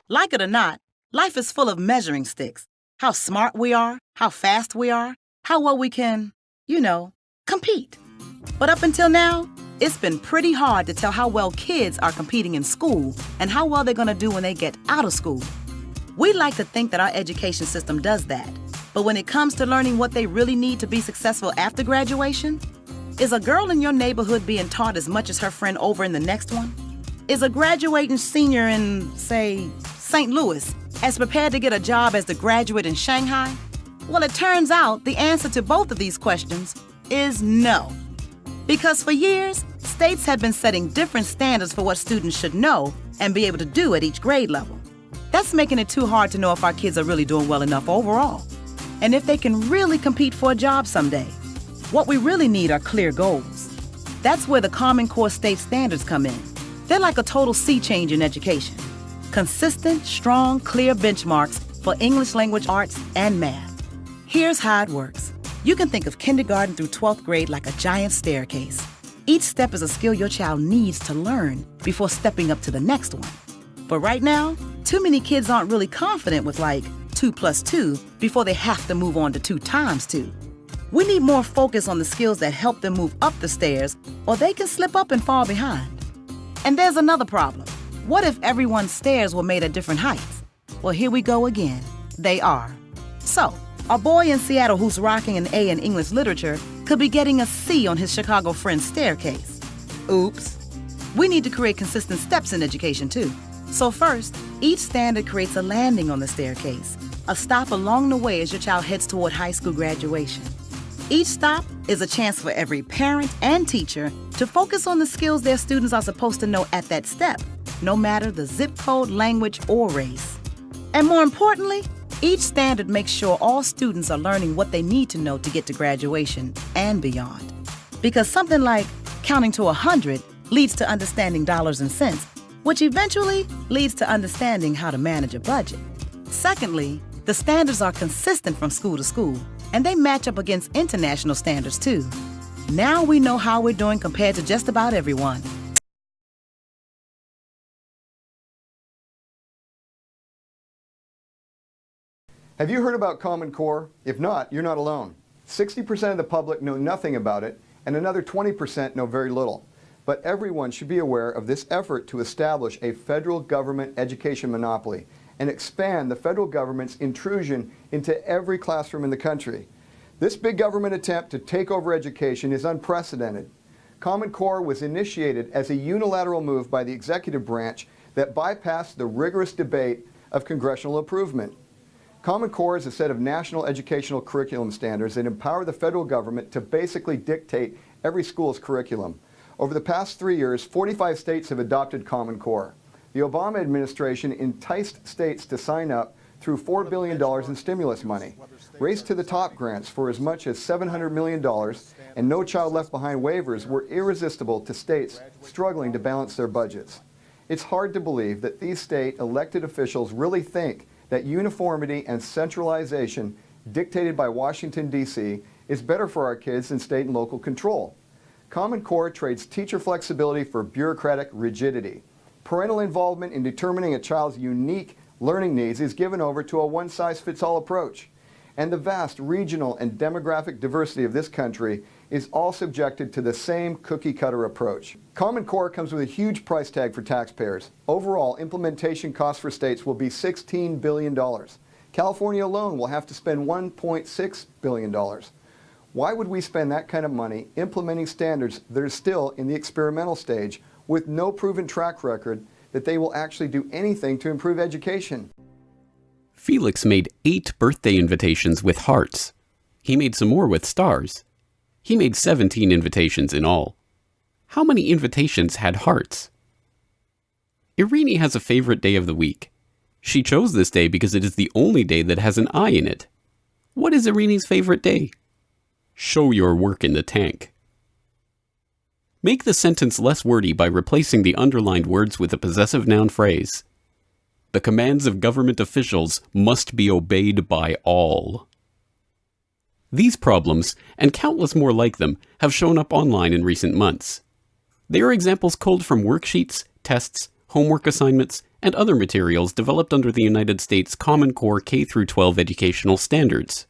Like it or not, life is full of measuring sticks. How smart we are, how fast we are, how well we can, compete. But up until now, it's been pretty hard to tell how well kids are competing in school and how well they're going to do when they get out of school. We like to think that our education system does that. But when it comes to learning what they really need to be successful after graduation, is a girl in your neighborhood being taught as much as her friend over in the next one? Is a graduating senior in, say, St. Louis as prepared to get a job as the graduate in Shanghai? Well, it turns out the answer to both of these questions is no. Because for years, states have been setting different standards for what students should know and be able to do at each grade level. That's making it too hard to know if our kids are really doing well enough overall, and if they can really compete for a job someday. What we really need are clear goals. That's where the Common Core state standards come in. They're like a total sea change in education. Consistent, strong, clear benchmarks for English language arts and math. Here's how it works. You can think of kindergarten through 12th grade like a giant staircase. Each step is a skill your child needs to learn before stepping up to the next one. But right now, too many kids aren't really confident with 2 + 2 before they have to move on to 2 × 2. We need more focus on the skills that help them move up the stairs, or they can slip up and fall behind. And there's another problem. What if everyone's stairs were made at different heights? Well, here we go again. They are. So, a boy in Seattle who's rocking an A in English literature could be getting a C on his Chicago friend's staircase. Oops. We need to create consistent steps in education, too. So first, each standard creates a landing on the staircase, a stop along the way as your child heads toward high school graduation. Each stop is a chance for every parent and teacher to focus on the skills their students are supposed to know at that step, no matter the zip code, language, or race. And more importantly, each standard makes sure all students are learning what they need to know to get to graduation and beyond. Because something like counting to 100 leads to understanding dollars and cents, which eventually leads to understanding how to manage a budget. Secondly, the standards are consistent from school to school, and they match up against international standards too. Now we know how we're doing compared to just about everyone. Have you heard about Common Core? If not, you're not alone. 60% of the public know nothing about it, and another 20% know very little. But everyone should be aware of this effort to establish a federal government education monopoly and expand the federal government's intrusion into every classroom in the country. This big government attempt to take over education is unprecedented. Common Core was initiated as a unilateral move by the executive branch that bypassed the rigorous debate of congressional approval. Common Core is a set of national educational curriculum standards that empower the federal government to basically dictate every school's curriculum. Over the past 3 years, 45 states have adopted Common Core. The Obama administration enticed states to sign up through $4 billion in stimulus money, Race to the Top grants for as much as $700 million, and No Child Left Behind waivers were irresistible to states struggling to balance their budgets. It's hard to believe that these state elected officials really think that uniformity and centralization dictated by Washington, D.C. is better for our kids than state and local control. Common Core trades teacher flexibility for bureaucratic rigidity. Parental involvement in determining a child's unique learning needs is given over to a one-size-fits-all approach. And the vast regional and demographic diversity of this country is all subjected to the same cookie-cutter approach. Common Core comes with a huge price tag for taxpayers. Overall, implementation costs for states will be $16 billion. California alone will have to spend $1.6 billion. Why would we spend that kind of money implementing standards that are still in the experimental stage with no proven track record that they will actually do anything to improve education? Felix made 8 birthday invitations with hearts. He made some more with stars. He made 17 invitations in all. How many invitations had hearts? Irini has a favorite day of the week. She chose this day because it is the only day that has an I in it. What is Irini's favorite day? Show your work in the tank. Make the sentence less wordy by replacing the underlined words with a possessive noun phrase. The commands of government officials must be obeyed by all. These problems, and countless more like them, have shown up online in recent months. They are examples culled from worksheets, tests, homework assignments, and other materials developed under the United States Common Core K-12 educational standards.